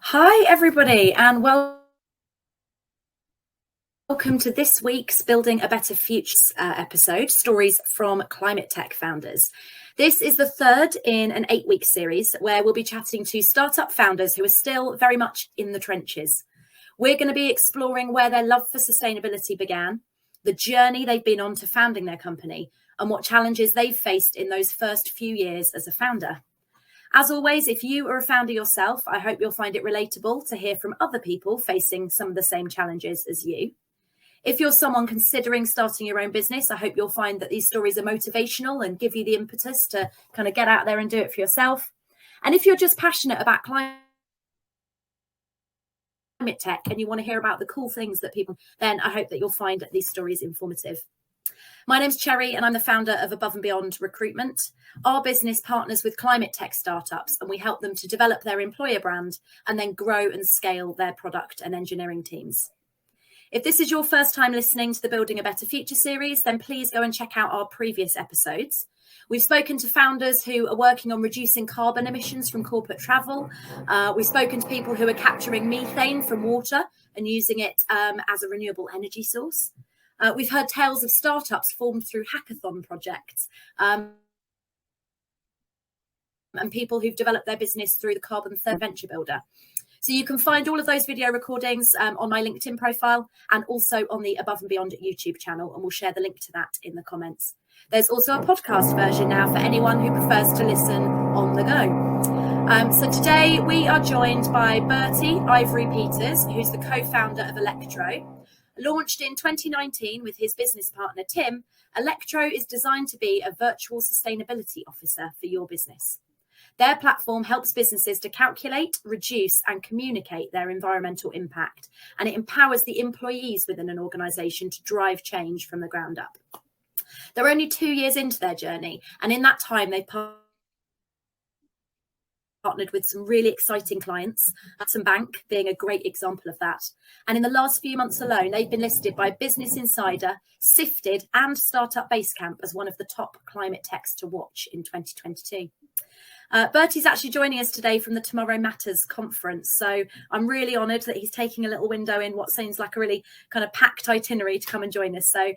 Hi, everybody, and welcome to this week's Building a Better Future episode, Stories from Climate Tech Founders. This is the third in an 8-week series where we'll be chatting to startup founders who are still very much in the trenches. We're going to be exploring where their love for sustainability began, the journey they've been on to founding their company, and what challenges they've faced in those first few years as a founder. As always, if you are a founder yourself, I hope you'll find it relatable to hear from other people facing some of the same challenges as you. If you're someone considering starting your own business, I hope you'll find that these stories are motivational and give you the impetus to kind of get out there and do it for yourself. And if you're just passionate about climate tech and you want to hear about the cool things that people, then I hope that you'll find these stories informative. My name's Cherry and I'm the founder of Above and Beyond Recruitment. Our business partners with climate tech startups and we help them to develop their employer brand and then grow and scale their product and engineering teams. If this is your first time listening to the Building a Better Future series, then please go and check out our previous episodes. We've spoken to founders who are working on reducing carbon emissions from corporate travel. We've spoken to people who are capturing methane from water and using it as a renewable energy source. We've heard tales of startups formed through hackathon projects and people who've developed their business through the Carbon Third Venture Builder. So you can find all of those video recordings on my LinkedIn profile and also on the Above and Beyond YouTube channel, and we'll share the link to that in the comments. There's also a podcast version now for anyone who prefers to listen on the go. So today we are joined by Bertie Peters, who's the co-founder of Alectro. Launched in 2019 with his business partner, Tim, Alectro is designed to be a virtual sustainability officer for your business. Their platform helps businesses to calculate, reduce, and communicate their environmental impact, and it empowers the employees within an organisation to drive change from the ground up. They're only 2 years into their journey, and in that time, they've partnered with some really exciting clients, Hudson Bank being a great example of that. And in the last few months alone, they've been listed by Business Insider, Sifted, and Startup Basecamp as one of the top climate techs to watch in 2022. Bertie's actually joining us today from the Tomorrow Matters conference. So I'm really honoured that he's taking a little window in what seems like a really kind of packed itinerary to come and join us. So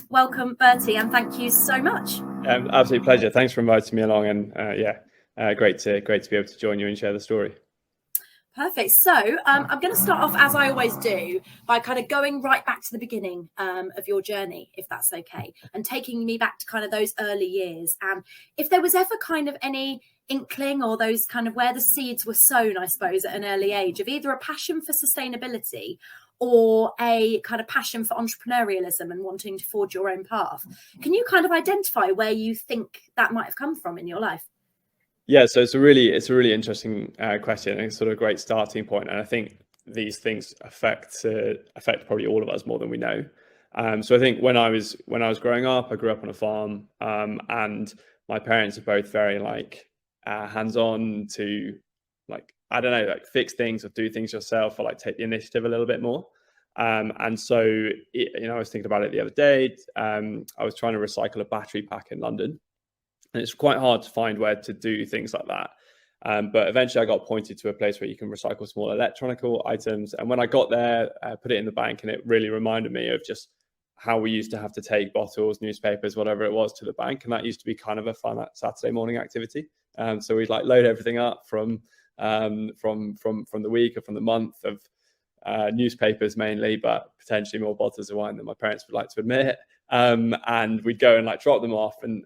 welcome, Bertie, and thank you so much. Absolute pleasure. Thanks for inviting me along. And great to be able to join you and share the story. Perfect. So I'm going to start off, as I always do, by kind of going right back to the beginning of your journey, if that's okay, and taking me back to kind of those early years. And if there was ever kind of any inkling or those kind of where the seeds were sown, I suppose, at an early age of either a passion for sustainability or a kind of passion for entrepreneurialism and wanting to forge your own path. Can you kind of identify where you think that might have come from in your life? Yeah, so it's a really interesting question, and it's sort of a great starting point. And I think these things affect probably all of us more than we know. So I think when I was growing up, I grew up on a farm, and my parents are both very hands-on to fix things or do things yourself, or take the initiative a little bit more. And so I was thinking about it the other day. I was trying to recycle a battery pack in London. And it's quite hard to find where to do things like that. But eventually I got pointed to a place where you can recycle small electronical items. And when I got there, I put it in the bank, and it really reminded me of just how we used to have to take bottles, newspapers, whatever it was, to the bank. And that used to be kind of a fun Saturday morning activity. So we'd load everything up from the week or from the month of newspapers mainly, but potentially more bottles of wine than my parents would like to admit. And we'd go and drop them off, and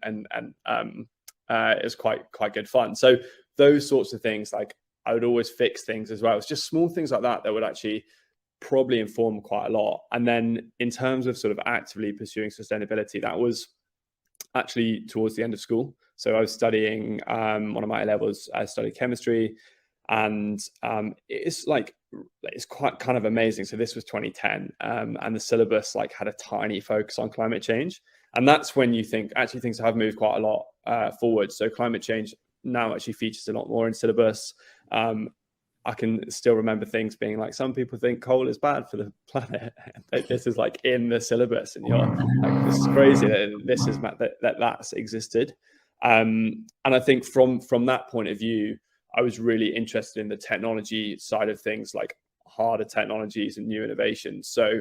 it was quite good fun. So those sorts of things, I would always fix things as well. It's just small things like that would actually probably inform quite a lot. And then in terms of sort of actively pursuing sustainability, that was actually towards the end of school. So I was studying one of my levels. I studied chemistry, and it's quite kind of amazing. So this was 2010, and the syllabus had a tiny focus on climate change, and that's when you think actually things have moved quite a lot forward. So climate change now actually features a lot more in syllabus. I can still remember things being some people think coal is bad for the planet. This is in the syllabus, and you're this is crazy that this is that's existed. And I think from that point of view, I was really interested in the technology side of things, like harder technologies and new innovations. So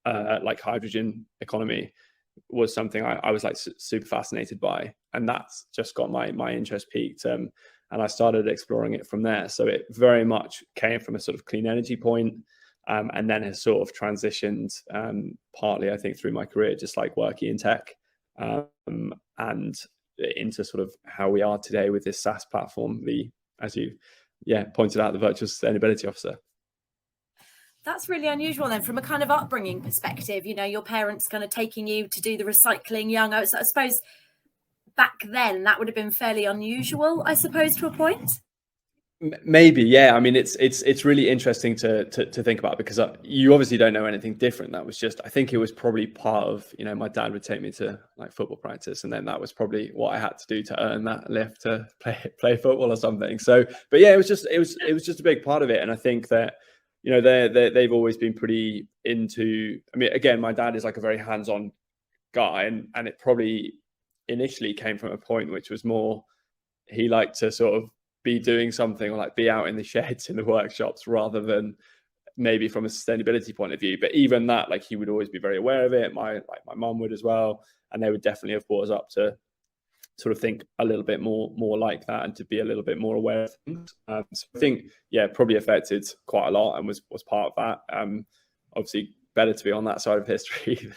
like hydrogen economy was something I was like super fascinated by, and that's just got my interest peaked, and I started exploring it from there. So it very much came from a sort of clean energy point, and then has sort of transitioned partly, I think, through my career, just like working in tech, and into sort of how we are today with this SaaS platform, as you pointed out, the virtual sustainability officer. That's really unusual then, from a kind of upbringing perspective, you know, your parents kind of taking you to do the recycling young. I suppose back then that would have been fairly unusual, I suppose, to a point. Maybe, yeah. I mean, it's really interesting to think about, because you obviously don't know anything different. That was just, I think it was probably part of, you know, my dad would take me to like football practice, and then that was probably what I had to do to earn that lift to play football or something. So, but yeah, it was just a big part of it, and I think that, you know, they've always been pretty into. I mean, again, my dad is like a very hands-on guy, and it probably initially came from a point which was more, he liked to sort of be doing something, or like be out in the sheds in the workshops, rather than maybe from a sustainability point of view. But even that, like, he would always be very aware of it. My mum would as well, and they would definitely have brought us up to sort of think a little bit more like that, and to be a little bit more aware of things. So I think, yeah, probably affected quite a lot, and was part of that. Obviously, better to be on that side of history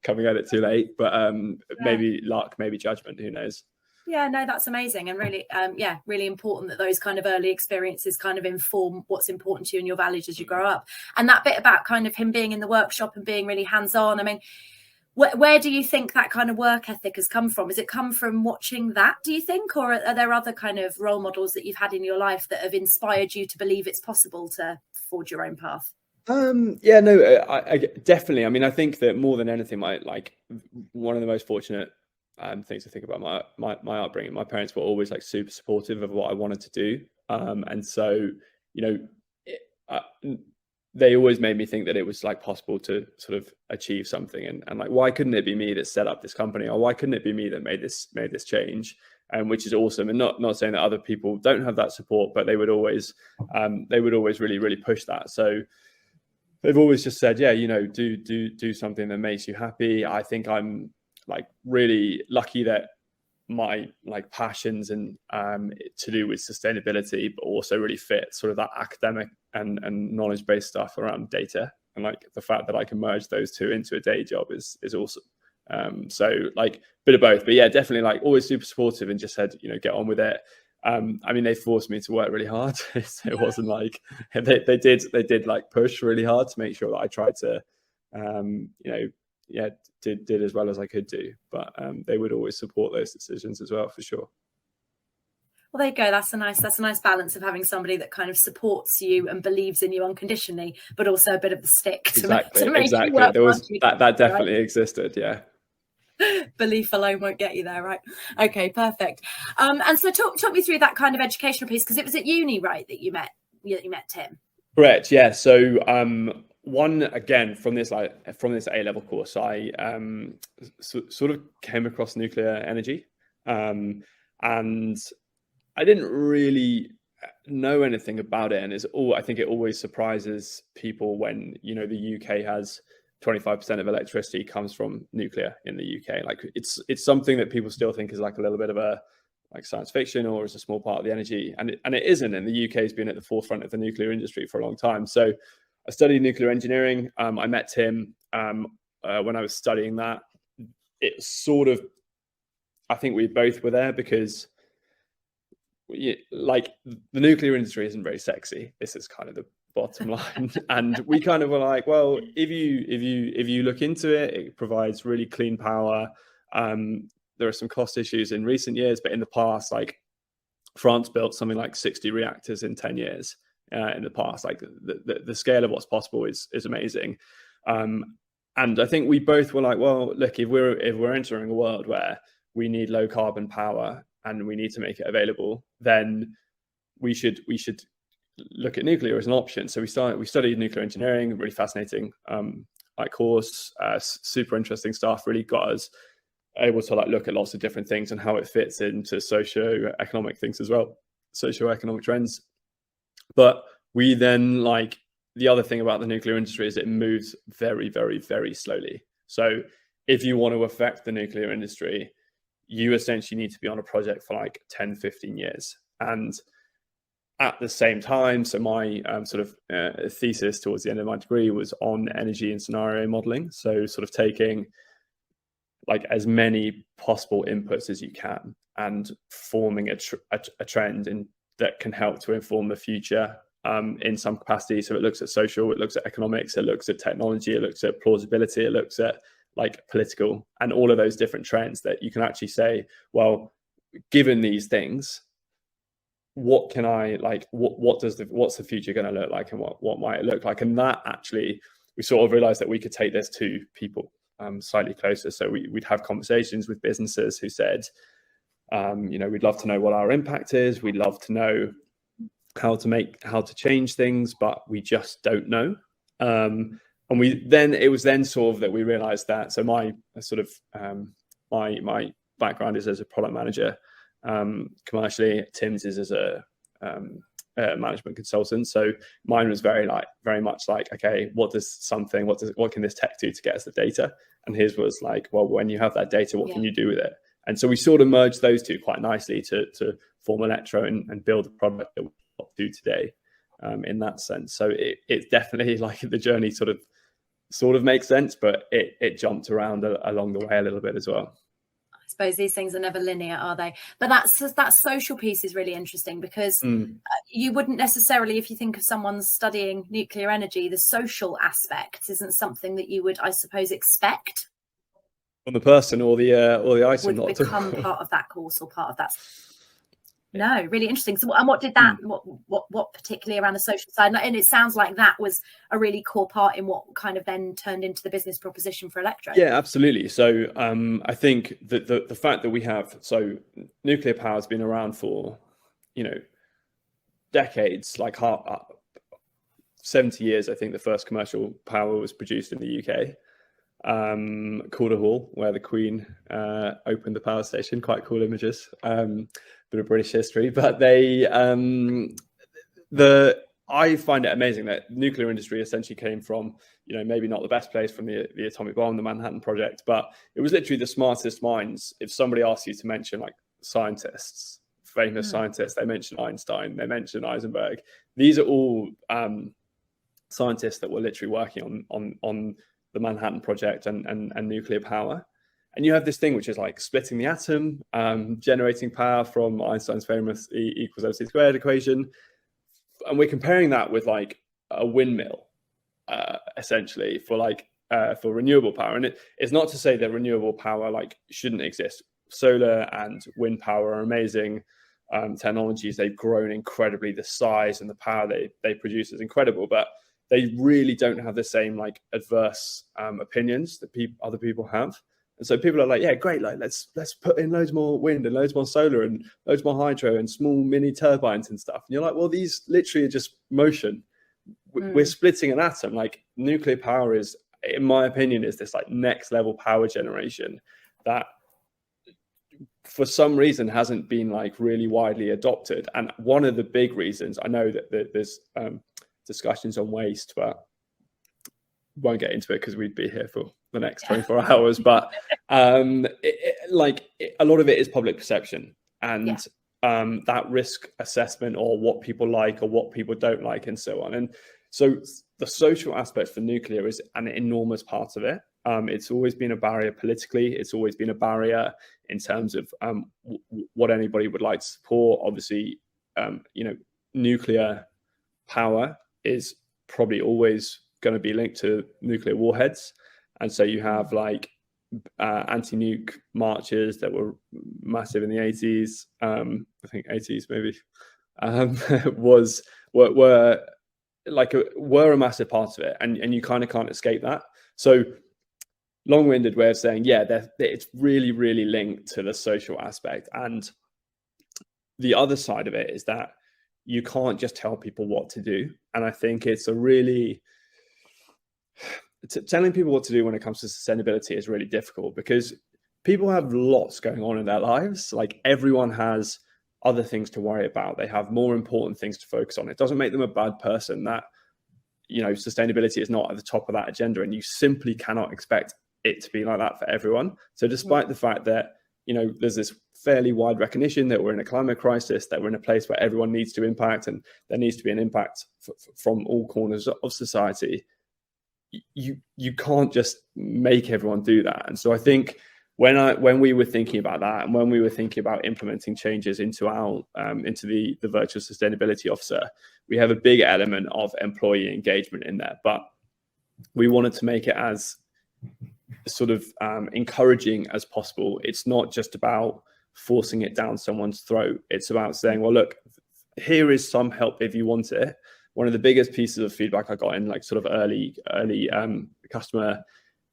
coming at it too late, but maybe luck, maybe judgment, who knows. Yeah, no, that's amazing, and really, really important that those kind of early experiences kind of inform what's important to you and your values as you grow up. And that bit about kind of him being in the workshop and being really hands-on, I mean, where do you think that kind of work ethic has come from? Has it come from watching that, do you think, or are there other kind of role models that you've had in your life that have inspired you to believe it's possible to forge your own path? Yeah, no, I definitely. I mean, I think that more than anything, one of the most fortunate things to think about my upbringing. My parents were always like super supportive of what I wanted to do, and so, you know, they always made me think that it was like possible to sort of achieve something, and like, why couldn't it be me that set up this company, or why couldn't it be me that made this change? And which is awesome, and not saying that other people don't have that support, but they would always really push that. So they've always just said, yeah, you know, do something that makes you happy. I think I'm like really lucky that my like passions and to do with sustainability, but also really fit sort of that academic and knowledge based stuff around data, and like the fact that I can merge those two into a day job is awesome. So like bit of both, but yeah, definitely like always super supportive, and just said, you know, get on with it. I mean, they forced me to work really hard. So it wasn't like they did like push really hard to make sure that I tried to you know, yeah, did as well as I could do, but they would always support those decisions as well, for sure. Well, there you go. That's a nice balance of having somebody that kind of supports you and believes in you unconditionally, but also a bit of the stick to make you work. There was that definitely existed, yeah. Belief alone won't get you there, right? Okay, perfect. And so talk me through that kind of educational piece, because it was at uni, right, that you met Tim? Correct, yeah. So one, again, from this A-level course, I sort of came across nuclear energy, and I didn't really know anything about it. And I think it always surprises people when, you know, the UK has 25% of electricity comes from nuclear in the UK. Like it's something that people still think is like a little bit of a like science fiction, or is a small part of the energy, and it isn't. And the UK has been at the forefront of the nuclear industry for a long time. So I studied nuclear engineering. I met Tim when I was studying that. It sort of, I think we both were there because like the nuclear industry isn't very sexy. This is kind of the bottom line. And we kind of were like, well, if you look into it, it provides really clean power. There are some cost issues in recent years, but in the past, like France built something like 60 reactors in 10 years in the past. Like the scale of what's possible is amazing. And I think we both were like, well, look, if we're entering a world where we need low carbon power and we need to make it available, then we should look at nuclear as an option. So we studied nuclear engineering, really fascinating like course, super interesting stuff. Really got us able to like look at lots of different things and how it fits into socio-economic things as well. socioeconomic trends. But we then, like, the other thing about the nuclear industry is it moves very, very, very slowly. So if you want to affect the nuclear industry, you essentially need to be on a project for like 10, 15 years. And at the same time, so my thesis towards the end of my degree was on energy and scenario modeling. So sort of taking like as many possible inputs as you can and forming a trend that can help to inform the future in some capacity. So it looks at social, it looks at economics, it looks at technology, it looks at plausibility, it looks at like political, and all of those different trends that you can actually say, well, given these things, what can I like? What's the future going to look like, and what might it look like? And that actually, we sort of realized that we could take this to people slightly closer. So we'd have conversations with businesses who said, we'd love to know what our impact is. We'd love to know how to change things, but we just don't know. And it was then sort of that we realized that. So my my background is as a product manager. Commercially, Tim's is as a management consultant. So mine was very much like, okay, what can this tech do to get us the data? And his was like, well, when you have that data, what can you do with it? And so we sort of merged those two quite nicely to form Alectro and build a product that we do today in that sense. So it's definitely like the journey sort of makes sense, but it jumped around along the way a little bit as well. I suppose these things are never linear, are they? But that social piece is really interesting because you wouldn't necessarily, if you think of someone studying nuclear energy, the social aspect isn't something that you would, I suppose, expect on the person or the item would become part of that course or part of that. No, really interesting. So, and what did that? What particularly around the social side? And it sounds like that was a really core part in what kind of then turned into the business proposition for Alectro. Yeah, absolutely. So, I think that the fact that we have nuclear power has been around for, decades, like 70 years. I think the first commercial power was produced in the UK. Calder Hall, where the Queen opened the power station. Quite cool images. Bit of British history, but I find it amazing that nuclear industry essentially came from, maybe not the best place, from the atomic bomb, the Manhattan Project, but it was literally the smartest minds. If somebody asks you to mention like scientists, famous scientists, they mention Einstein, they mention Heisenberg. These are all scientists that were literally working on the Manhattan Project and nuclear power. And you have this thing which is like splitting the atom, generating power from Einstein's famous E equals mc squared equation. And we're comparing that with like a windmill, essentially, for renewable power. And it's not to say that renewable power shouldn't exist. Solar and wind power are amazing technologies. They've grown incredibly. The size and the power they produce is incredible, but they really don't have the same adverse opinions that other people have. And so people are like, yeah, great, let's put in loads more wind and loads more solar and loads more hydro and small mini turbines and stuff. And you're like, well, these literally are just motion. We're splitting an atom. Nuclear power is, in my opinion, is this next level power generation that for some reason hasn't been really widely adopted. And one of the big reasons, I know that there's discussions on waste, but won't get into it because we'd be here for the next 24 hours. But a lot of it is public perception and that risk assessment, or what people like or what people don't like, and so on. And so the social aspect for nuclear is an enormous part of it. It's always been a barrier politically. It's always been a barrier in terms of what anybody would like to support. Obviously, nuclear power is probably always going to be linked to nuclear warheads. And so you have anti-nuke marches that were massive in the 80s. I think 80s maybe were a massive part of it, and you kind of can't escape that. So long-winded way of saying, it's really, really linked to the social aspect. And the other side of it is that you can't just tell people what to do. And I think it's telling people what to do when it comes to sustainability is really difficult, because people have lots going on in their lives. Everyone has other things to worry about. They have more important things to focus on. It doesn't make them a bad person that, you know, sustainability is not at the top of that agenda, and you simply cannot expect it to be like that for everyone. So despite the fact that, you know, there's this fairly wide recognition that we're in a climate crisis, that we're in a place where everyone needs to impact, and there needs to be an impact from all corners of society, you can't just make everyone do that. And so I think when we were thinking about that, and when we were thinking about implementing changes into our into the virtual sustainability officer, we have a big element of employee engagement in there, but we wanted to make it as sort of encouraging as possible. It's not just about forcing it down someone's throat. It's about saying, well, look, here is some help if you want it. One of the biggest pieces of feedback I got in like sort of early customer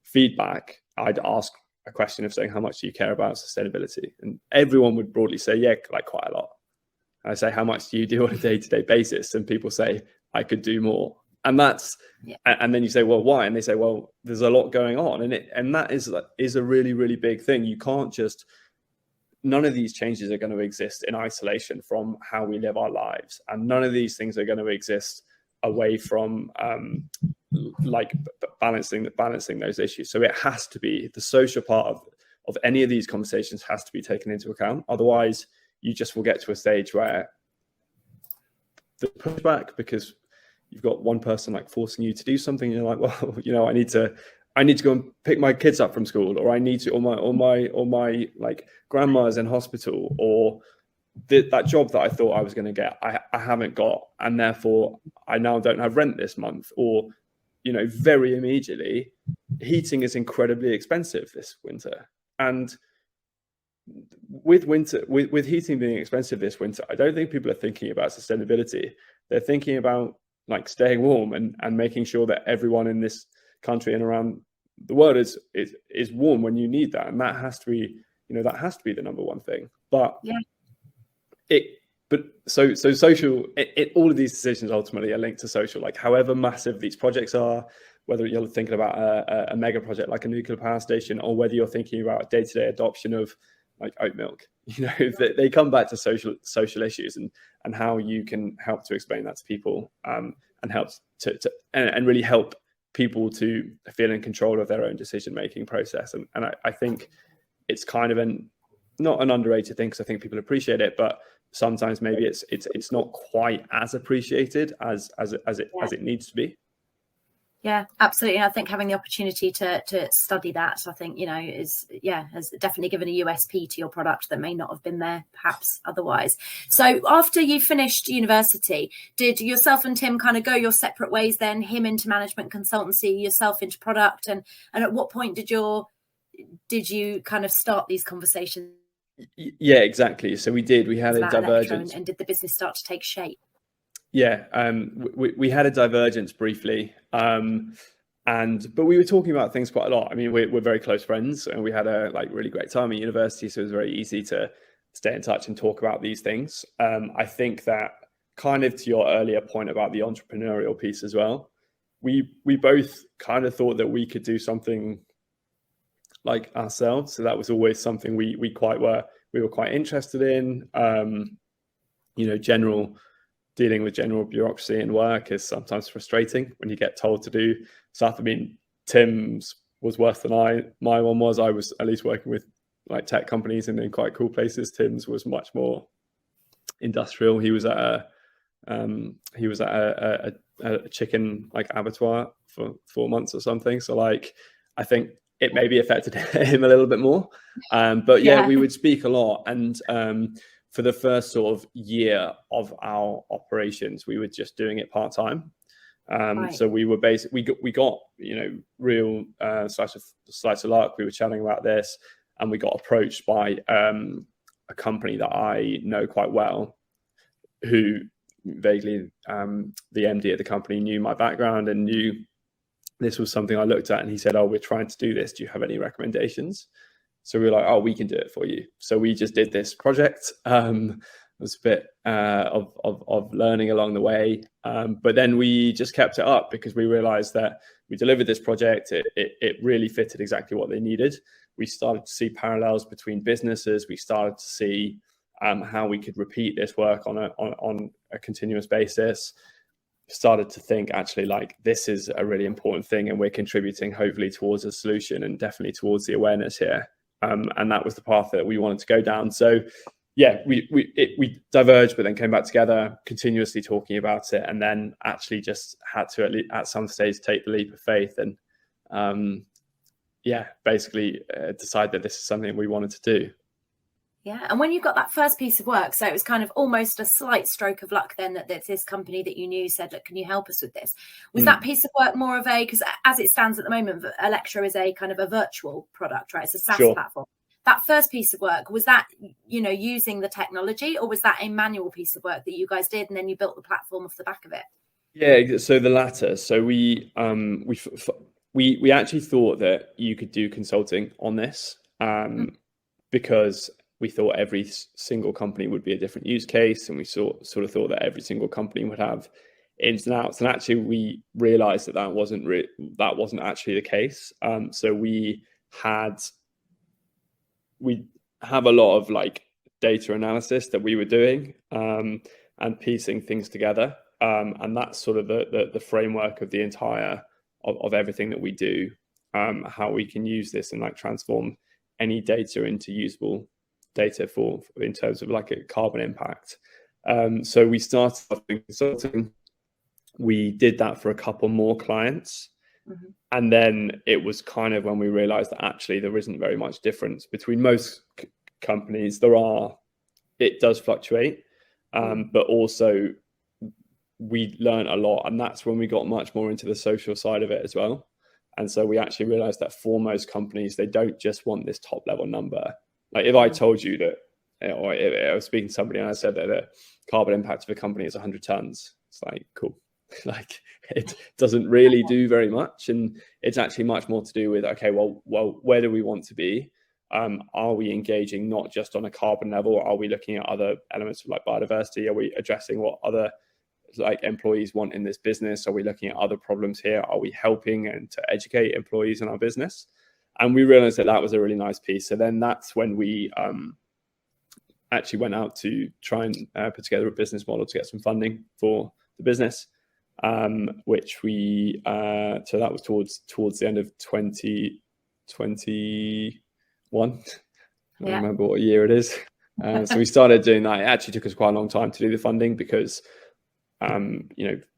feedback, I'd ask a question of saying, how much do you care about sustainability? And everyone would broadly say, yeah, like quite a lot. And I say, how much do you do on a day-to-day basis? And people say, I could do more. And that's, and then you say, well, why? And they say, well, there's a lot going on. And that is a really, really big thing. You can't just, none of these changes are going to exist in isolation from how we live our lives. And none of these things are going to exist away from like balancing those issues. So it has to be, the social part of any of these conversations has to be taken into account. Otherwise, you just will get to a stage where the pushback, because you've got one person like forcing you to do something, and you're like, well, you know, I need to go and pick my kids up from school, or I need to, or my like grandma's in hospital, or that job that I thought I was going to get, I haven't got, and therefore I now don't have rent this month. Or, you know, very immediately, heating is incredibly expensive this winter. And with heating being expensive this winter, I don't think people are thinking about sustainability. They're thinking about like staying warm and making sure that everyone in this country and around the world is warm when you need that. And that has to be, you know, that has to be the number one thing. But so social, all of these decisions ultimately are linked to social. Like however massive these projects are, whether you're thinking about a mega project like a nuclear power station, or whether you're thinking about day-to-day adoption of like oat milk, you know, they come back to social issues and how you can help to explain that to people, and help and really help people to feel in control of their own decision-making process. And I think it's kind of not an underrated thing, because I think people appreciate it, but sometimes maybe it's not quite as appreciated as it needs to be. Yeah, absolutely. And I think having the opportunity to study that, I think, you know, has definitely given a USP to your product that may not have been there perhaps otherwise. So after you finished university, did yourself and Tim kind of go your separate ways then, him into management consultancy, yourself into product? And at what point did you kind of start these conversations? Yeah, exactly. So we had a divergence. And did the business start to take shape? Yeah, we had a divergence briefly, but we were talking about things quite a lot. I mean, we're very close friends, and we had a like really great time at university, so it was very easy to stay in touch and talk about these things. I think that kind of to your earlier point about the entrepreneurial piece as well, we both kind of thought that we could do something like ourselves. So that was always something we were quite interested in. You know, dealing with general bureaucracy and work is sometimes frustrating when you get told to do stuff. I mean, Tim's was worse than my one was. I was at least working with like tech companies and in quite cool places. Tim's was much more industrial. He was at a chicken like abattoir for 4 months or something. So like, I think it maybe affected him a little bit more. But yeah, we would speak a lot. And for the first sort of year of our operations, we were just doing it part-time. Right. So we were we got, you know, real slice of luck. We were chatting about this, and we got approached by a company that I know quite well, who vaguely the MD of the company knew my background and knew this was something I looked at, and he said, "Oh, we're trying to do this. Do you have any recommendations?" So we were like, "Oh, we can do it for you." So we just did this project. It was a bit of learning along the way, but then we just kept it up because we realized that we delivered this project. It really fitted exactly what they needed. We started to see parallels between businesses. We started to see how we could repeat this work on a continuous basis. Started to think, actually, like, this is a really important thing, and we're contributing hopefully towards a solution and definitely towards the awareness here. And that was the path that we wanted to go down. So yeah, we diverged, but then came back together, continuously talking about it, and then actually just had to at some stage take the leap of faith and basically decide that this is something we wanted to do. Yeah. And when you got that first piece of work, so it was kind of almost a slight stroke of luck then that this company that you knew said, look, can you help us with this? Was that piece of work more of because as it stands at the moment, Alectro is a kind of a virtual product, right? It's a SaaS platform. That first piece of work, was that, using the technology, or was that a manual piece of work that you guys did and then you built the platform off the back of it? Yeah, so the latter. So we actually thought that you could do consulting on this because we thought every single company would be a different use case, and we sort of thought that every single company would have ins and outs. And actually, we realized that wasn't actually the case. So we have a lot of like data analysis that we were doing and piecing things together, and that's sort of the framework of the entire of everything that we do, how we can use this and like transform any data into usable data in terms of like a carbon impact. So we started doing consulting. We did that for a couple more clients. And then it was kind of when we realized that actually there isn't very much difference between most companies. It does fluctuate, but also we learned a lot, and that's when we got much more into the social side of it as well. And so we actually realized that for most companies, they don't just want this top level number. Like if I told you that, or if I was speaking to somebody and I said that the carbon impact of a company is 100 tons, it's like, cool. Like it doesn't really do very much. And it's actually much more to do with, okay, well, where do we want to be? Are we engaging not just on a carbon level? Are we looking at other elements of like biodiversity? Are we addressing what other like employees want in this business? Are we looking at other problems here? Are we helping and to educate employees in our business? And we realized that was a really nice piece. So then that's when we actually went out to try and put together a business model to get some funding for the business, which we so that was towards the end of 2021. I don't remember what year it is. So we started doing that. It actually took us quite a long time to do the funding because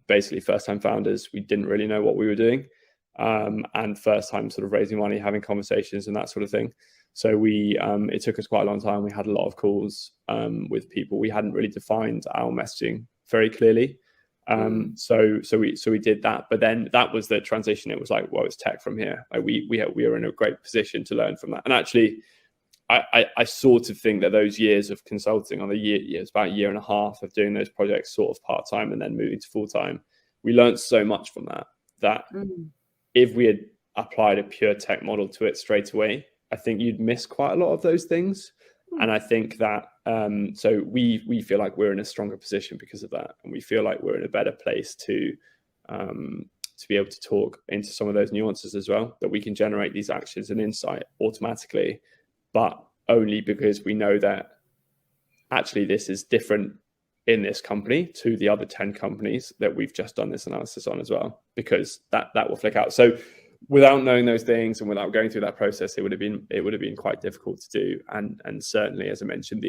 basically first time founders, we didn't really know what we were doing, and first time sort of raising money, having conversations and that sort of thing. So it took us quite a long time. We had a lot of calls with people. We hadn't really defined our messaging very clearly. So we did that, but then that was the transition. It was like, well, it's tech from here. Like we were in a great position to learn from that. And actually, I sort of think that those years of consulting on it's about a year and a half of doing those projects sort of part-time and then moving to full-time, we learned so much from that if we had applied a pure tech model to it straight away, I think you'd miss quite a lot of those things. And I think that so we feel like we're in a stronger position because of that, and we feel like we're in a better place to be able to talk into some of those nuances as well, that we can generate these actions and insight automatically, but only because we know that actually this is different in this company to the other 10 companies that we've just done this analysis on as well, because that will flick out. So without knowing those things and without going through that process, it would have been quite difficult to do. And certainly, as I mentioned,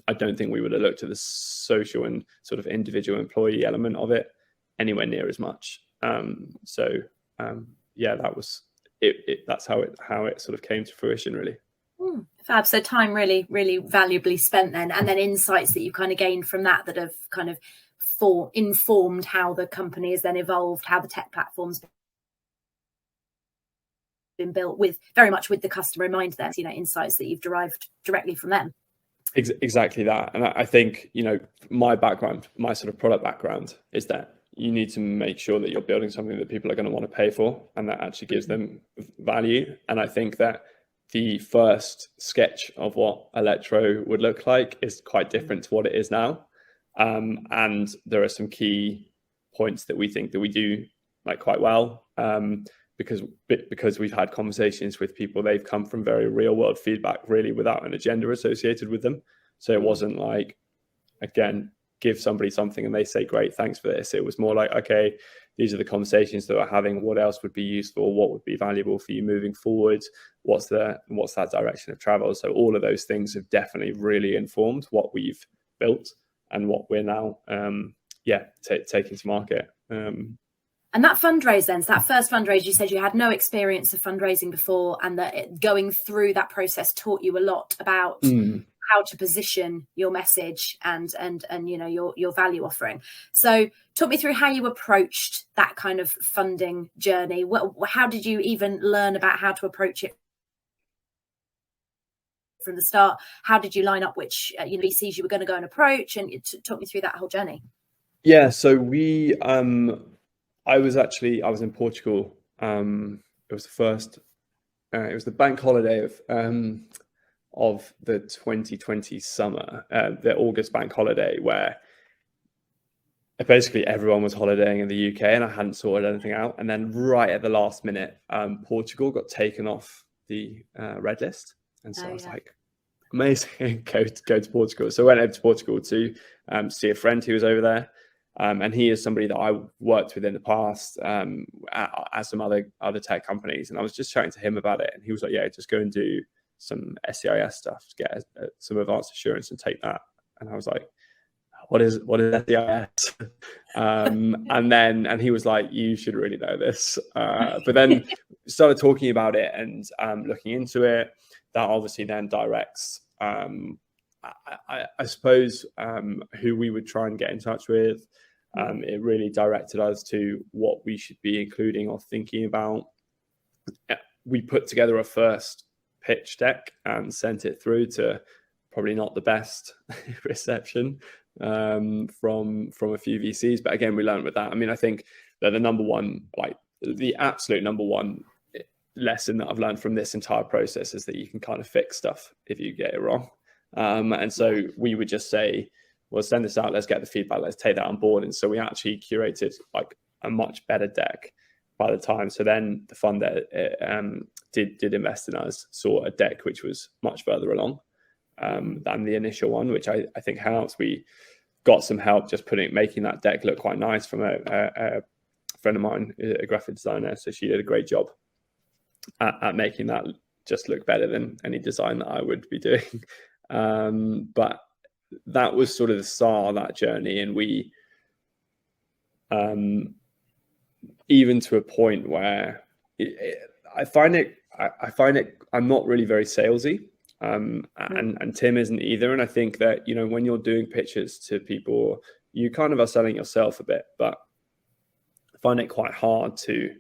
I don't think we would have looked at the social and sort of individual employee element of it anywhere near as much. That was it. That's how it sort of came to fruition, really. Fab. So time really, really valuably spent then, and then insights that you kind of gained from that have kind of informed how the company has then evolved, how the tech platform's been built very much with the customer in mind. There, insights that you've derived directly from them. Exactly that. And I think, my background, my sort of product background is that you need to make sure that you're building something that people are going to want to pay for and that actually gives them value. And I think that the first sketch of what Alectro would look like is quite different to what it is now. And there are some key points that we think that we do like quite well, because we've had conversations with people. They've come from very real world feedback, really, without an agenda associated with them. So it wasn't like, again, give somebody something and they say, great, thanks for this. It was more like, okay, these are the conversations that we're having. What else would be useful? What would be valuable for you moving forward? What's that direction of travel? So all of those things have definitely really informed what we've built and what we're now, taking to market. And that fundraise then, so that first fundraise, you said you had no experience of fundraising before, and that going through that process taught you a lot about how to position your message and you know, your value offering. So talk me through how you approached that kind of funding journey. How did you even learn about how to approach it from the start? How did you line up which VCs you were going to go and approach, and talk me through that whole journey? Yeah, so we I was in Portugal. It was the bank holiday of the 2020 summer, the August bank holiday, where basically everyone was holidaying in the UK and I hadn't sorted anything out. And then right at the last minute, Portugal got taken off the red list. And so I was like, amazing, go to Portugal. So I went over to Portugal to see a friend who was over there. And he is somebody that I worked with in the past at some other tech companies. And I was just chatting to him about it. And he was like, yeah, just go and do some SCIS stuff to get some advanced assurance and take that. And I was like, what is SCIS? And he was like, you should really know this. But then started talking about it and looking into it. That obviously then directs, I suppose, who we would try and get in touch with. It really directed us to what we should be including or thinking about. We put together a first pitch deck and sent it through to probably not the best reception from a few VCs. But again, we learned with that. I mean, I think that the absolute number one lesson that I've learned from this entire process is that you can kind of fix stuff if you get it wrong. And so we would just say, well, send this out, let's get the feedback, let's take that on board. And so we actually curated like a much better deck by the time. So then the fund that did invest in us saw a deck which was much further along than the initial one, which I think helps. We got some help just making that deck look quite nice from a friend of mine, a graphic designer. So she did a great job at making that just look better than any design that I would be doing. But that was sort of the start of that journey. And we, even to a point where I find it, I'm not really very salesy. And Tim isn't either. And I think that, you know, when you're doing pitches to people, you kind of are selling yourself a bit, but I find it quite hard to,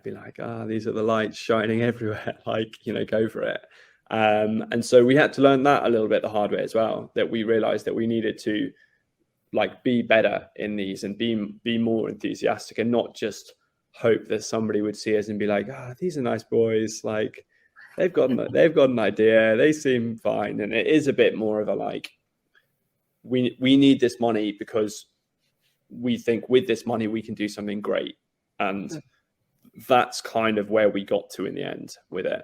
be like, these are the lights shining everywhere. Like, you know, go for it. And so we had to learn that a little bit the hard way as well, that we realized that we needed to like be better in these and be more enthusiastic and not just hope that somebody would see us and be like, these are nice boys. Like they've got an idea. They seem fine. And it is a bit more of a like, we need this money because we think with this money, we can do something great. And that's kind of where we got to in the end with it.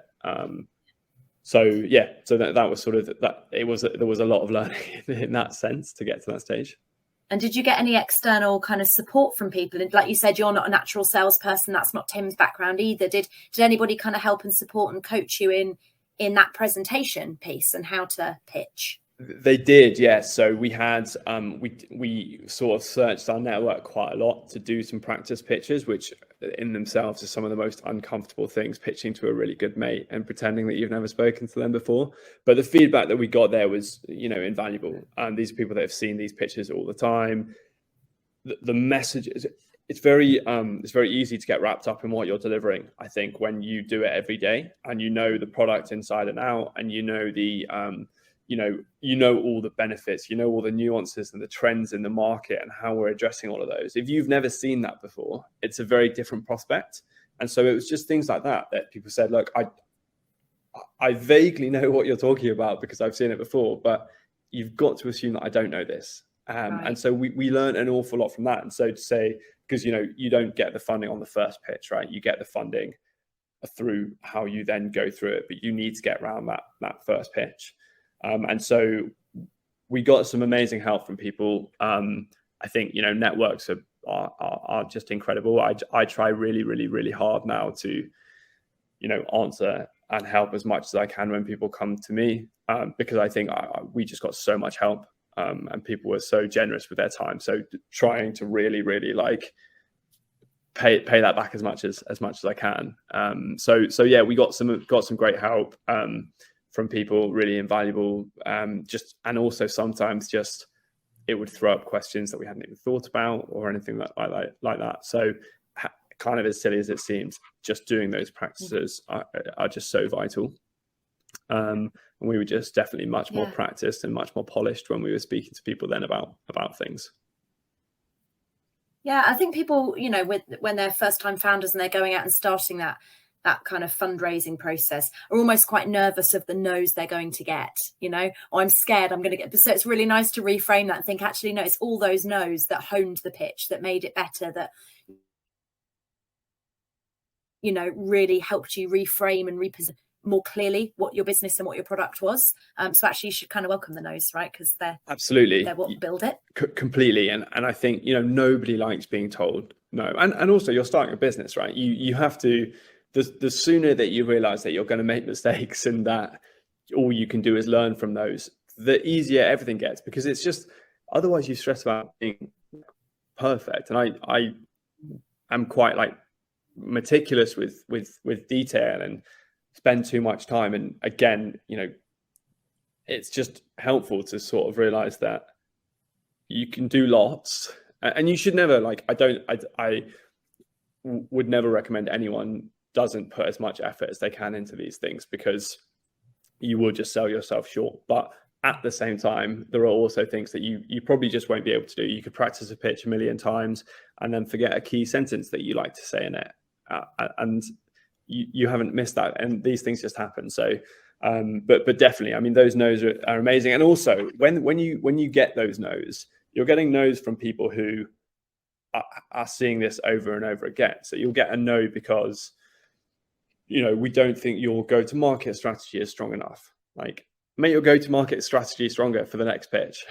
So that was sort of that. There was a lot of learning in that sense to get to that stage. And did you get any external kind of support from people? And like you said, you're not a natural salesperson. That's not Tim's background either. Did anybody kind of help and support and coach you in that presentation piece and how to pitch? They did, yeah. So we had we sort of searched our network quite a lot to do some practice pitches, which in themselves are some of the most uncomfortable things, pitching to a really good mate and pretending that you've never spoken to them before. But the feedback that we got there was, you know, invaluable. And these are people that have seen these pitches all the time. The message is, it's very easy to get wrapped up in what you're delivering. I think when you do it every day and you know the product inside and out, and you know the you know all the benefits, you know all the nuances and the trends in the market and how we're addressing all of those. If you've never seen that before, it's a very different prospect. And so it was just things like that people said, look, I vaguely know what you're talking about because I've seen it before, but you've got to assume that I don't know this. Right. And so we learned an awful lot from that. And so to say, because, you know, you don't get the funding on the first pitch, right? You get the funding through how you then go through it, but you need to get around that first pitch. And so we got some amazing help from people. I think, you know, networks are just incredible. I try really, really, really hard now to, you know, answer and help as much as I can when people come to me, because I think we just got so much help, and people were so generous with their time. So trying to really, really like pay that back as much as I can. So yeah, we got some great help from people, really invaluable. And also sometimes just it would throw up questions that we hadn't even thought about or anything like that. So kind of as silly as it seems, just doing those practices are just so vital. And we were just definitely much more practiced and much more polished when we were speaking to people then about things. Yeah, I think people, you know, when they're first time founders and they're going out and starting that kind of fundraising process, are almost quite nervous of the no's they're going to get, you know, or I'm scared I'm going to get. So it's really nice to reframe that and think, actually, no, it's all those no's that honed the pitch, that made it better, that, you know, really helped you reframe and reposition more clearly what your business and what your product was. So actually you should kind of welcome the no's, right? Because they're what build it. Completely. And I think, you know, nobody likes being told no. And also you're starting a business, right? You have to, the sooner that you realize that you're going to make mistakes and that all you can do is learn from those, the easier everything gets, because it's just, otherwise you stress about being perfect. And I am quite like meticulous with detail and spend too much time. And again, you know, it's just helpful to sort of realize that you can do lots, and you should never, like, I would never recommend anyone doesn't put as much effort as they can into these things, because you will just sell yourself short. But at the same time, there are also things that you probably just won't be able to do. You could practice a pitch a million times and then forget a key sentence that you like to say in it, and you haven't missed that. And these things just happen. So but definitely, I mean, those no's are amazing. And also when you get those no's, you're getting no's from people who are seeing this over and over again. So you'll get a no because, you know, we don't think your go-to-market strategy is strong enough. Like, make your go-to-market strategy stronger for the next pitch.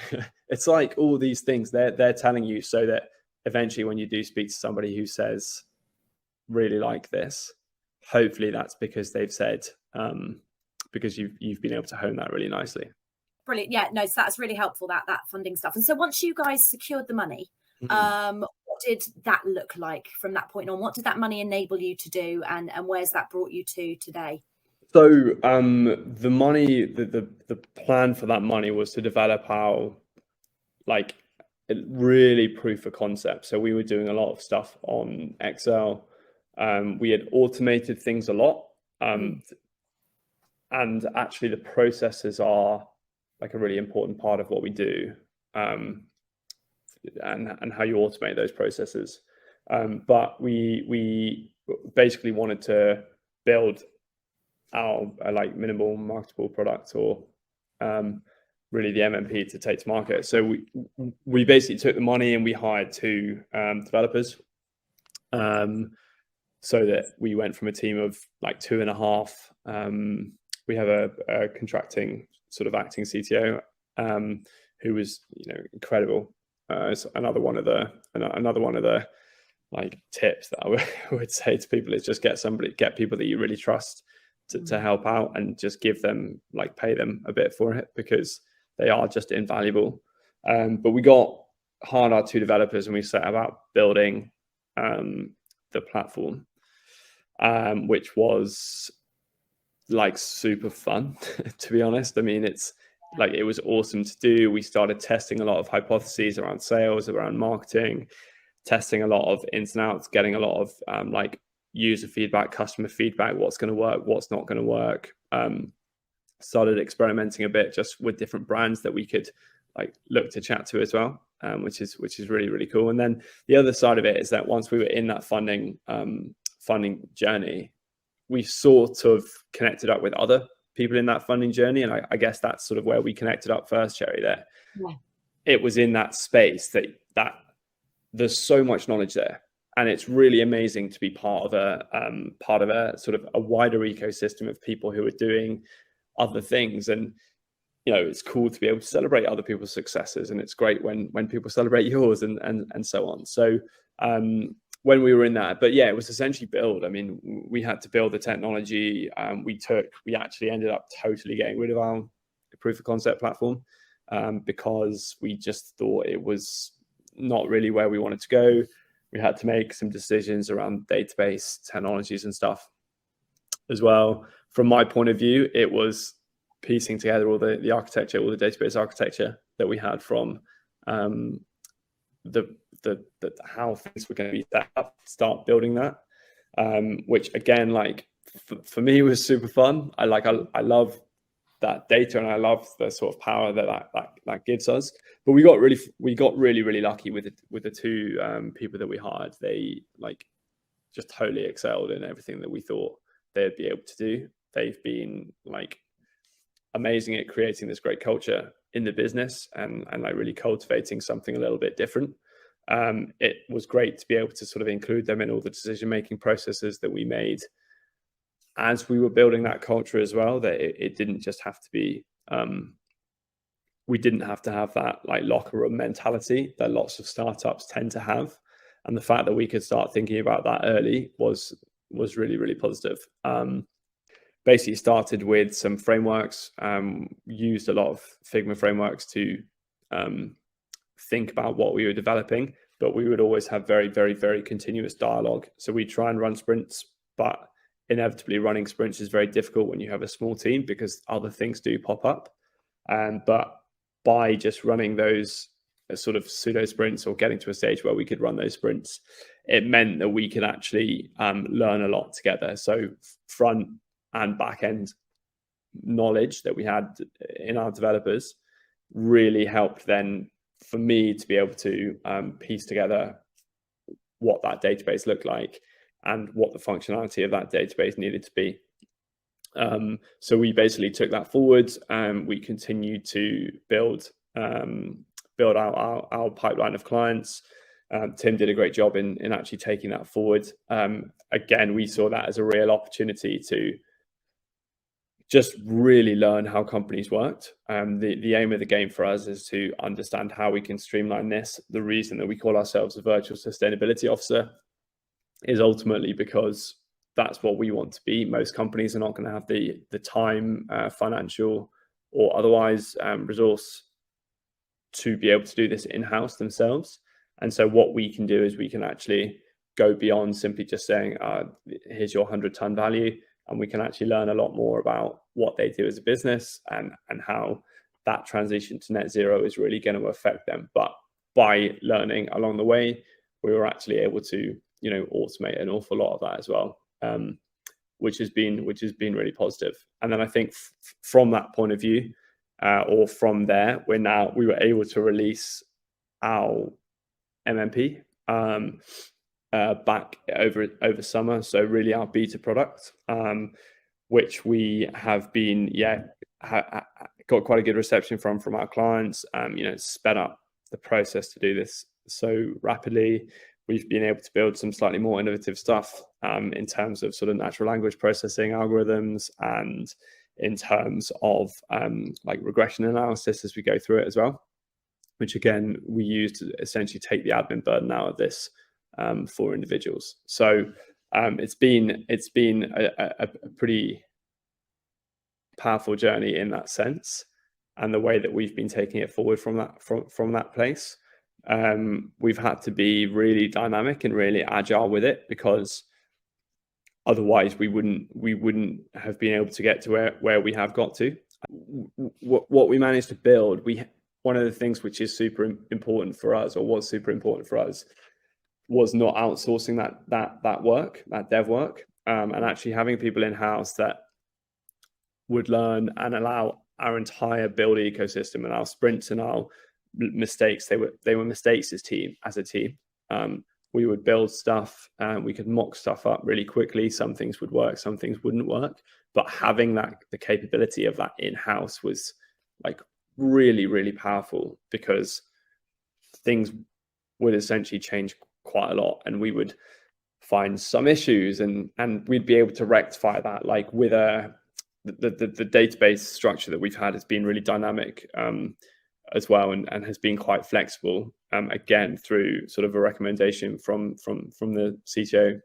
It's like all these things they're telling you, so that eventually when you do speak to somebody who says, really like this, hopefully that's because they've said, because you've been able to hone that really nicely. Brilliant. Yeah, no, so that's really helpful, that funding stuff. And so once you guys secured the money, what did that look like from that point on? What did that money enable you to do, and where's that brought you to today? So the money, the plan for that money was to develop our, like, really proof of concept. So we were doing a lot of stuff on Excel. We had automated things a lot. And actually the processes are like a really important part of what we do, and how you automate those processes. But we basically wanted to build our like minimal marketable product, or really the MMP to take to market. So we basically took the money and we hired 2 developers, so that we went from a team of like 2.5. We have a contracting sort of acting CTO, who was, you know, incredible. So another one of the like tips that I would say to people is just get people that you really trust to help out, and just give them, like, pay them a bit for it, because they are just invaluable. But we hired our 2 developers and we set about building the platform, which was like super fun, to be honest. I mean, it's like, it was awesome to do. We started testing a lot of hypotheses around sales, around marketing, testing a lot of ins and outs, getting a lot of like user feedback, customer feedback, what's going to work, what's not going to work. Started experimenting a bit just with different brands that we could like look to chat to as well, which is really, really cool. And then the other side of it is that once we were in that funding journey, we sort of connected up with other people in that funding journey. And I guess that's sort of where we connected up first, Cherry, that it was in that space that there's so much knowledge there. And it's really amazing to be part of a sort of a wider ecosystem of people who are doing other things. And it's cool to be able to celebrate other people's successes, and it's great when people celebrate yours, and so on. So when we were in that, but yeah, it was essentially build. I mean, we had to build the technology. We actually ended up totally getting rid of our proof of concept platform because we just thought it was not really where we wanted to go. We had to make some decisions around database technologies and stuff as well. From my point of view, it was piecing together all the architecture, all the database architecture that we had from the how things were going to be set up, start building that, which again, like for me, was super fun. I love that data, and I love the sort of power that gives us. But we got really lucky with the two people that we hired. They like just totally excelled in everything that we thought they'd be able to do. They've been like amazing at creating this great culture in the business, and like really cultivating something a little bit different. It was great to be able to sort of include them in all the decision-making processes that we made as we were building that culture as well, that it didn't just have to be, we didn't have to have that like locker room mentality that lots of startups tend to have. And the fact that we could start thinking about that early was really positive. Basically started with some frameworks, used a lot of Figma frameworks to think about what we were developing, but we would always have very continuous dialogue. So we try and run sprints, but inevitably running sprints is very difficult when you have a small team because other things do pop up. But by just running those sort of pseudo sprints, or getting to a stage where we could run those sprints, it meant that we could actually learn a lot together. So front and back end knowledge that we had in our developers really helped then for me to be able to piece together what that database looked like and what the functionality of that database needed to be. So we basically took that forward, and we continued to build out our pipeline of clients. Tim did a great job in actually taking that forward. Again, we saw that as a real opportunity to just really learn how companies worked. The aim of the game for us is to understand how we can streamline this. The reason that we call ourselves a virtual sustainability officer is ultimately because that's what we want to be. Most companies are not going to have the time, financial or otherwise resource to be able to do this in-house themselves. And so what we can do is we can actually go beyond simply just saying, here's your 100-ton value. And we can actually learn a lot more about what they do as a business and how that transition to net zero is really going to affect them. But by learning along the way, we were actually able to, automate an awful lot of that as well, which has been really positive. And then I think from that point of view, or from there, we were able to release our MMP back over summer. So really our beta product, which we have been, got quite a good reception from our clients. Sped up the process to do this so rapidly. We've been able to build some slightly more innovative stuff in terms of sort of natural language processing algorithms, and in terms of like regression analysis as we go through it as well, which again, we use to essentially take the admin burden out of this for individuals. So it's been a pretty powerful journey in that sense, and the way that we've been taking it forward from that place. We've had to be really dynamic and really agile with it, because otherwise we wouldn't have been able to get to where we have got to. What we managed to build, one of the things which is super important for us, or was super important for us, was not outsourcing that work, that dev work, and actually having people in-house that would learn and allow our entire build ecosystem and our sprints and our mistakes. They were mistakes as a team. We would build stuff, and we could mock stuff up really quickly. Some things would work, some things wouldn't work. But having the capability of that in-house was like really powerful, because things would essentially change quite a lot, and we would find some issues, and we'd be able to rectify that, like with the database structure that we've had has been really dynamic as well, and has been quite flexible. Again, through sort of a recommendation from the CTO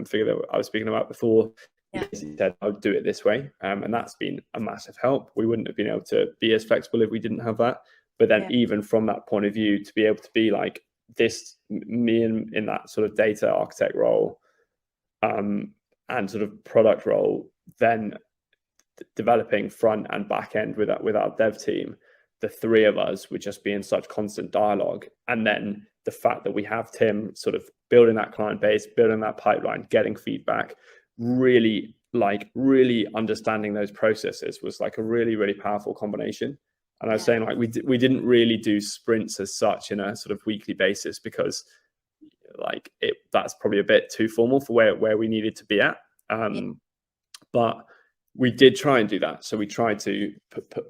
figure that I was speaking about before. He basically said, "I would do it this way," and that's been a massive help. We wouldn't have been able to be as flexible if we didn't have that. But then, even from that point of view, to be able to be like this, me in that sort of data architect role, and sort of product role, then developing front and back end with our dev team, the three of us would just be in such constant dialogue. And then the fact that we have Tim sort of building that client base, building that pipeline, getting feedback, really understanding those processes was like a really, really powerful combination. And I was saying, like, we didn't really do sprints as such in a sort of weekly basis, because like that's probably a bit too formal for where we needed to be at. But we did try and do that. So we tried to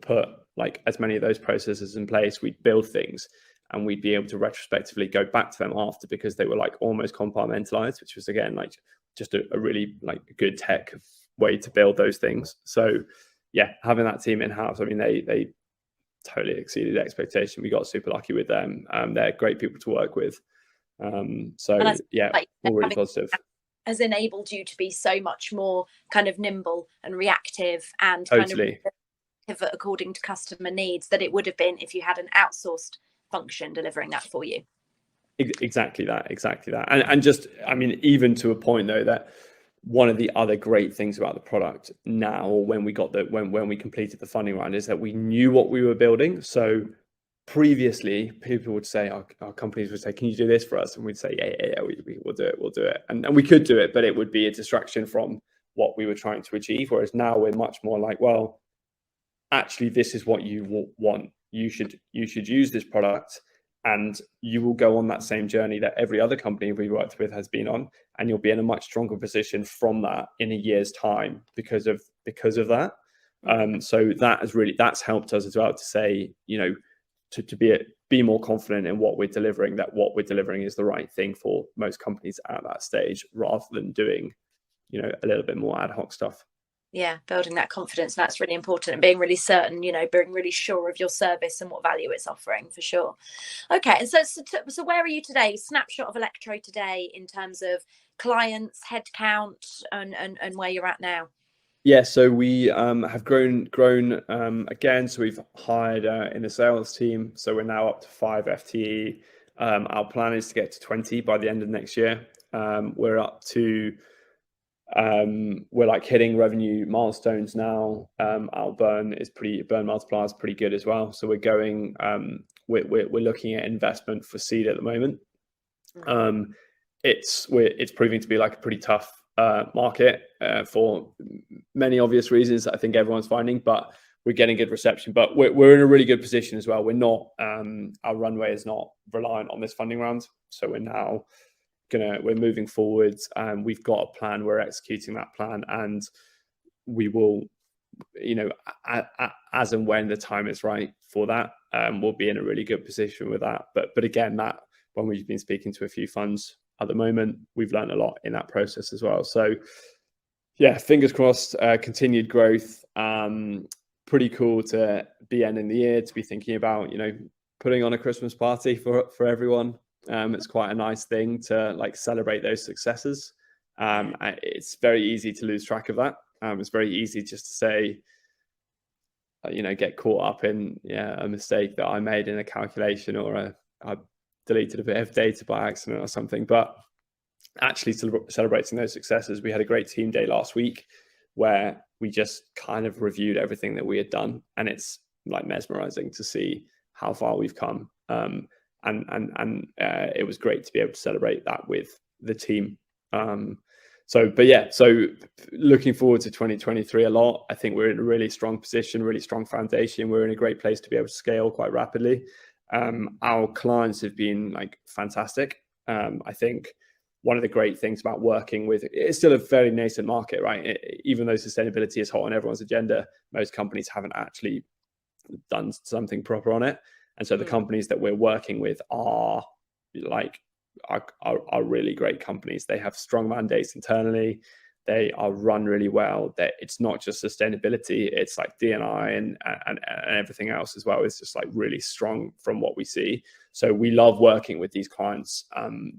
put like as many of those processes in place. We'd build things and we'd be able to retrospectively go back to them after, because they were like almost compartmentalized, which was again like just a really like good tech way to build those things. So yeah, having that team in-house, I mean, they totally exceeded expectation. We got super lucky with them. They're great people to work with. So yeah, all really positive. Has enabled you to be so much more kind of nimble and reactive and totally. kind of pivot according to customer needs that it would have been if you had an outsourced function delivering that for you. Exactly that. And just, I mean, even to a point though, that one of the other great things about the product now, or when we got when we completed the funding round, is that we knew what we were building. So previously people would say, our companies would say, "Can you do this for us?" And we'd say, yeah, we'll do it. And we could do it, but it would be a distraction from what we were trying to achieve. Whereas now we're much more like, well, actually, this is what you want. You should use this product, and you will go on that same journey that every other company we worked with has been on, and you'll be in a much stronger position from that in a year's time because of that. So that's helped us as well to say, you know, to be more confident in what we're delivering, that what we're delivering is the right thing for most companies at that stage, rather than doing, you know, a little bit more ad hoc stuff. Yeah, building that confidence, that's really important, and being really certain, you know, being really sure of your service and what value it's offering, for sure. Okay, and so where are you today? Snapshot of Alectro today in terms of clients, headcount, and where you're at now. Yeah, so we have grown again. So we've hired in the sales team. So we're now up to 5 FTE. Our plan is to get to 20 by the end of next year. We're up to we're like hitting revenue milestones now. Our burn multiplier is pretty good as well. So we're going we're looking at investment for seed at the moment. It's proving to be like a pretty tough market for many obvious reasons that I think everyone's finding, but we're getting good reception. But we're in a really good position as well. We're not our runway is not reliant on this funding round. So we're now we're moving forwards, and we've got a plan. We're executing that plan, and we will, you know, as and when the time is right for that, we'll be in a really good position with that. But again, that when we've been speaking to a few funds at the moment, we've learned a lot in that process as well. So yeah, fingers crossed, continued growth. Pretty cool to be ending the year, to be thinking about, you know, putting on a Christmas party for everyone. It's quite a nice thing to like celebrate those successes. It's very easy to lose track of that. It's very easy just to say, you know, get caught up in a mistake that I made in a calculation, or I deleted a bit of data by accident or something. But actually celebrating those successes, we had a great team day last week where we just kind of reviewed everything that we had done, and it's like mesmerizing to see how far we've come. And it was great to be able to celebrate that with the team. So looking forward to 2023 a lot. I think we're in a really strong position, really strong foundation. We're in a great place to be able to scale quite rapidly. Our clients have been like fantastic. I think one of the great things about working with, it's still a very nascent market, right? Even though sustainability is hot on everyone's agenda, most companies haven't actually done something proper on it. And so the companies that we're working with are really great companies. They have strong mandates internally. They are run really well. That it's not just sustainability; it's like D&I and everything else as well. It's just like really strong from what we see. So we love working with these clients.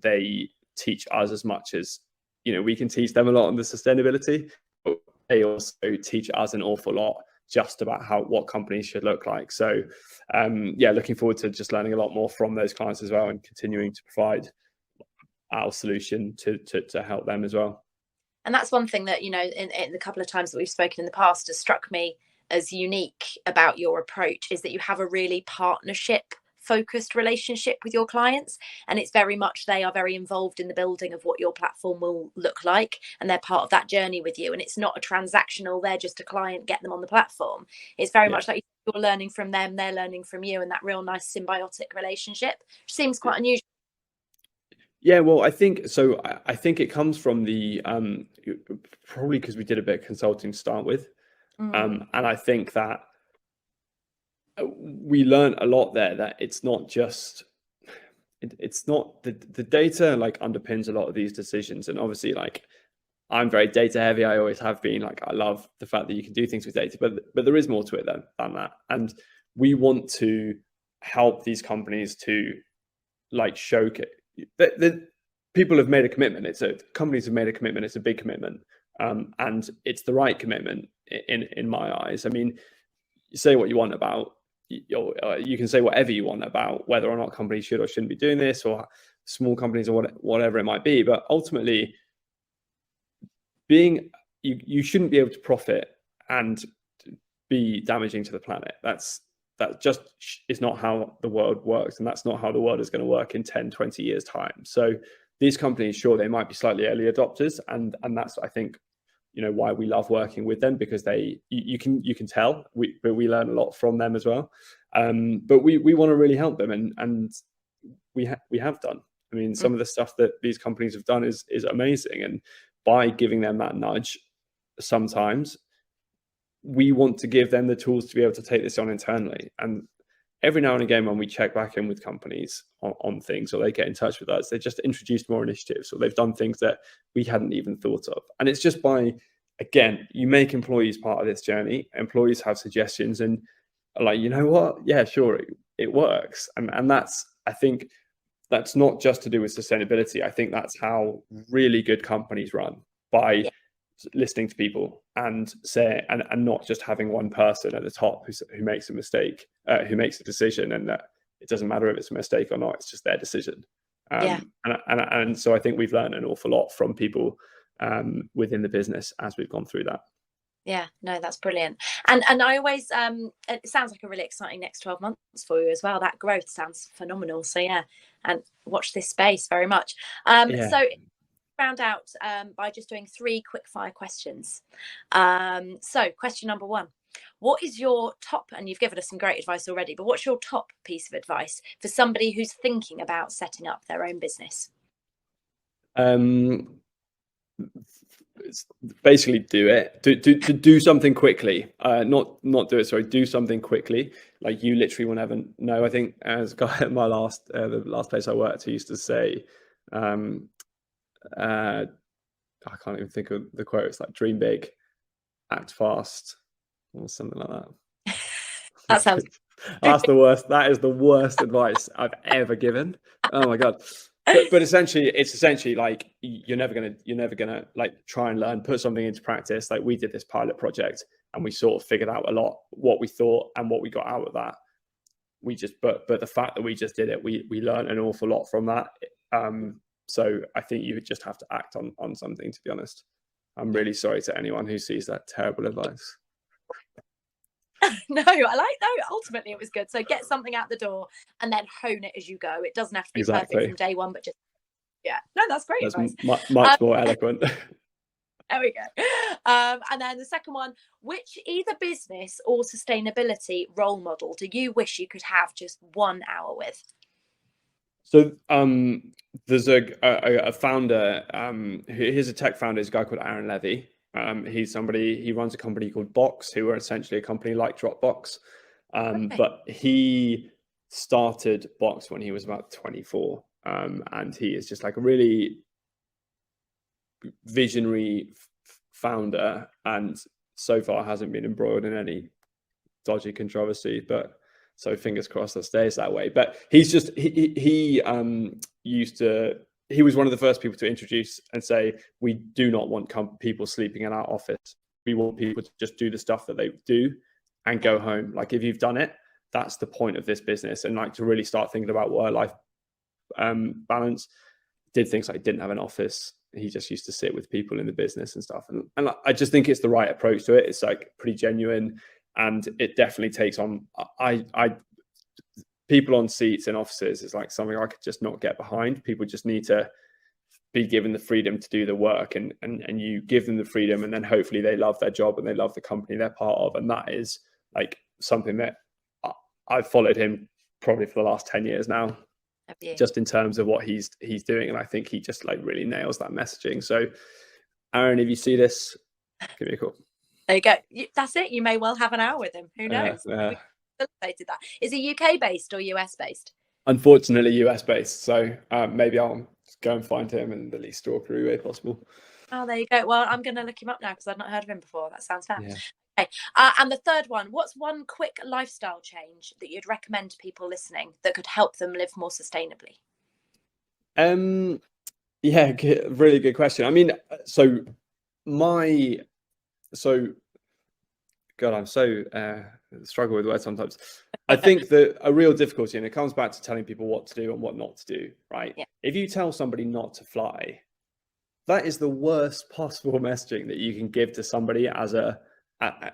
They teach us as much as we can teach them a lot on the sustainability. But they also teach us an awful lot just about what companies should look like. So looking forward to just learning a lot more from those clients as well, and continuing to provide our solution to help them as well. And that's one thing that, in the couple of times that we've spoken in the past, has struck me as unique about your approach, is that you have a really partnership focused relationship with your clients, and it's very much, they are very involved in the building of what your platform will look like, and they're part of that journey with you. And it's not a transactional, they're just a client, get them on the platform. It's very much like you're learning from them, they're learning from you, and that real nice symbiotic relationship, which seems quite unusual. Yeah, well, I think so. I think it comes from the probably because we did a bit of consulting to start with, and I think that we learned a lot there. That it's not just it's not the data like underpins a lot of these decisions, and obviously like I'm very data heavy. I always have been. Like I love the fact that you can do things with data, but there is more to it than that, and we want to help these companies to like showcase. The people have made a commitment. Companies have made a commitment. It's a big commitment, and it's the right commitment in my eyes. I mean, you say what you want about, you can say whatever you want about whether or not companies should or shouldn't be doing this, or small companies, or whatever it might be. But ultimately, you shouldn't be able to profit and be damaging to the planet. That just is not how the world works, and that's not how the world is going to work in 10, 20 years time. So these companies, sure, they might be slightly early adopters, and that's, I think, why we love working with them, because you can tell but we learn a lot from them as well. But we want to really help them, and we have done. I mean, some of the stuff that these companies have done is amazing, and by giving them that nudge, sometimes we want to give them the tools to be able to take this on internally. And every now and again, when we check back in with companies on things, or they get in touch with us, they just introduced more initiatives, or they've done things that we hadn't even thought of. And it's just again, you make employees part of this journey. Employees have suggestions, and like, you know what? Yeah, sure, it works. And that's, I think, that's not just to do with sustainability. I think that's how really good companies run, by listening to people and not just having one person at the top who makes a mistake, who makes a decision, and that it doesn't matter if it's a mistake or not, it's just their decision. And so I think we've learned an awful lot from people within the business as we've gone through that. Yeah, no, that's brilliant. And I always, it sounds like a really exciting next 12 months for you as well. That growth sounds phenomenal. So yeah, and watch this space very much. So found out by just doing 3 quick fire questions. So question number 1, what is your top, and you've given us some great advice already, but what's your top piece of advice for somebody who's thinking about setting up their own business? Basically do something quickly, not do it, sorry, do something quickly. Like, you literally will never know. I think, as a guy at my the last place I worked, he used to say, I can't even think of the quote. It's like, dream big, act fast, or something like that. That sounds that's the worst. That is the worst advice I've ever given. Oh my God. But essentially, it's essentially like, you're never gonna like try and learn, put something into practice. Like, we did this pilot project, and we sort of figured out a lot what we thought and what we got out of that. But the fact that we just did it, we learned an awful lot from that. So I think you just have to act on something, to be honest. I'm really sorry to anyone who sees that terrible advice. No, I like that. Ultimately, it was good. So get something out the door and then hone it as you go. It doesn't have to be perfect from day one, but just, no, that's great advice. Much more eloquent. There we go. And then the second one, which either business or sustainability role model do you wish you could have just 1 hour with? So there's a founder, he's a tech founder, he's a guy called Aaron Levy. He runs a company called Box, who are essentially a company like Dropbox. But he started Box when he was about 24. And he is just like a really visionary, founder, and so far hasn't been embroiled in any dodgy controversy, but so fingers crossed that stays that way. But he's just he was one of the first people to introduce and say, we do not want people sleeping in our office. We want people to just do the stuff that they do and go home. Like, if you've done it, that's the point of this business. And like, to really start thinking about work-life balance. Did things like didn't have an office. He just used to sit with people in the business and stuff. And I just think it's the right approach to it. It's like pretty genuine, and it definitely takes on. People on seats in offices is like something I could just not get behind. People just need to be given the freedom to do the work, and you give them the freedom, and then hopefully they love their job and they love the company they're part of. And that is like something that I've followed him probably for the last 10 years now, just in terms of what he's doing. And I think he just like really nails that messaging. So Aaron, if you see this, give me a call. There you go. That's it. You may well have an hour with him. Who knows? Facilitated that. Is he UK based or US based? Unfortunately, US based. So maybe I'll go and find him in the least stalkery way possible. Oh, there you go. Well, I'm going to look him up now because I've not heard of him before. That sounds fab. Yeah. Okay. And the third one, what's one quick lifestyle change that you'd recommend to people listening that could help them live more sustainably? Yeah, really good question. I mean, God, I'm so struggle with words sometimes. I think that a real difficulty, and it comes back to telling people what to do and what not to do, right? Yeah. If you tell somebody not to fly, that is the worst possible messaging that you can give to somebody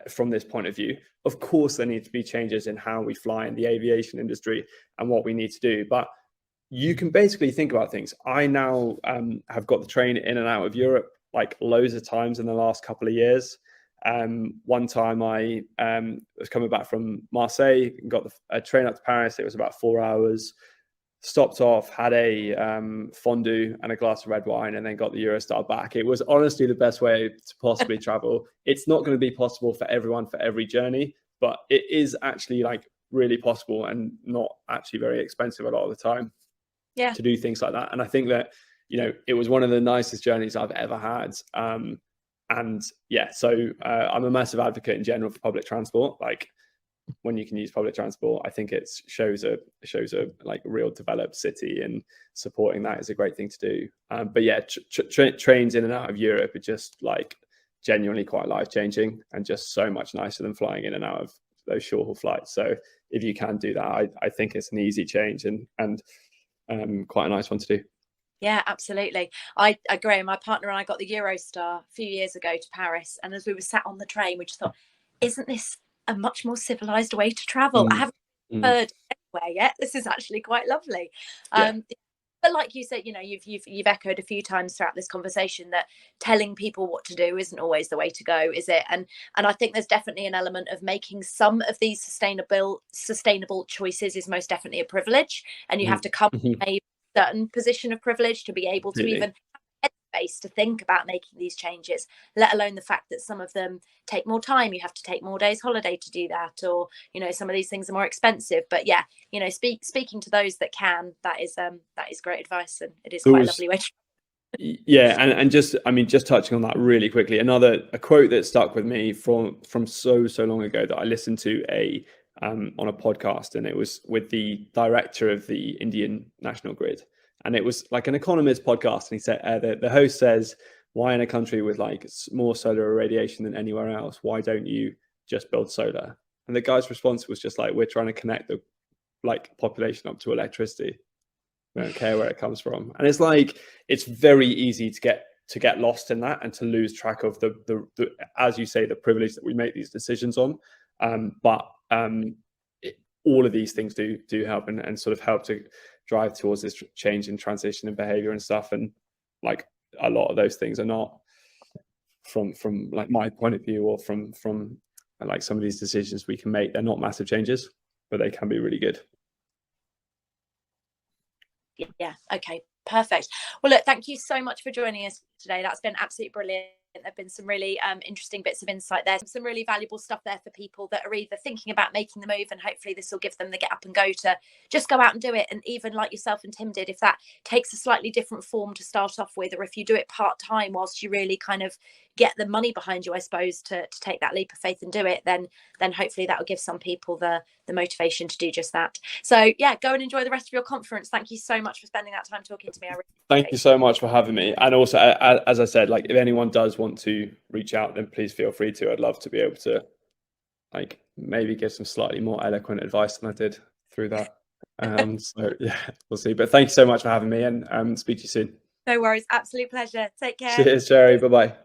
from this point of view. Of course, there need to be changes in how we fly in the aviation industry and what we need to do, but you can basically think about things. I now have got the train in and out of Europe like loads of times in the last couple of years. One time I was coming back from Marseille and got a train up to Paris. It was about 4 hours. Stopped off, had a fondue and a glass of red wine, and then got the Eurostar back. It was honestly the best way to possibly travel. It's not going to be possible for everyone for every journey, but it is actually like really possible and not actually very expensive a lot of the time to do things like that. And I think that, you know, it was one of the nicest journeys I've ever had. And yeah, so I'm a massive advocate in general for public transport. Like, when you can use public transport, I think it shows a like real developed city, and supporting that is a great thing to do. But yeah, trains in and out of Europe are just like genuinely quite life changing, and just so much nicer than flying in and out of those short haul flights. So if you can do that, I think it's an easy change and quite a nice one to do. Yeah, absolutely. I agree. My partner and I got the Eurostar a few years ago to Paris, and as we were sat on the train, we just thought, isn't this a much more civilized way to travel? I haven't heard anywhere yet. This is actually quite lovely. But like you said, you know, you've echoed a few times throughout this conversation that telling people what to do isn't always the way to go, is it? And I think there's definitely an element of making some of these sustainable choices is most definitely a privilege, and you have to come from a certain position of privilege to be able to even have headspace to think about making these changes, let alone the fact that some of them take more time. You have to take more days holiday to do that, or, you know, some of these things are more expensive. But yeah, you know, speaking to those that can, that is great advice, and it is quite a lovely way to. Yeah, and just, I mean, just touching on that really quickly, a quote that stuck with me from so long ago that I listened to on a podcast, and it was with the director of the Indian National Grid, and it was like an economist podcast, and he said the host says, why in a country with like more solar irradiation than anywhere else, why don't you just build solar? And the guy's response was just like, we're trying to connect the like population up to electricity. We don't care where it comes from. And it's like, it's very easy to get lost in that and to lose track of the as you say, the privilege that we make these decisions on. But all of these things do help and sort of help to drive towards this change in transition and behavior and stuff. And like, a lot of those things are not from like my point of view, or from like some of these decisions we can make. They're not massive changes, but they can be really good. Yeah. Okay. Perfect. Well, look, thank you so much for joining us today. That's been absolutely brilliant. There've been some really interesting bits of insight there, some really valuable stuff there for people that are either thinking about making the move, and hopefully this will give them the get up and go to just go out and do it. And even like yourself and Tim did, if that takes a slightly different form to start off with, or if you do it part-time whilst you really kind of get the money behind you, I suppose, to take that leap of faith and do it, then hopefully that will give some people the motivation to do just that. So yeah, go and enjoy the rest of your conference. Thank you so much for spending that time talking to me. Thank you so much for having me. And also, as I said, like if anyone does want to reach out, then please feel free to. I'd love to be able to like maybe give some slightly more eloquent advice than I did through that. So yeah, we'll see. But thank you so much for having me, and speak to you soon. No worries. Absolute pleasure. Take care. Cheers, Sherry. Bye-bye.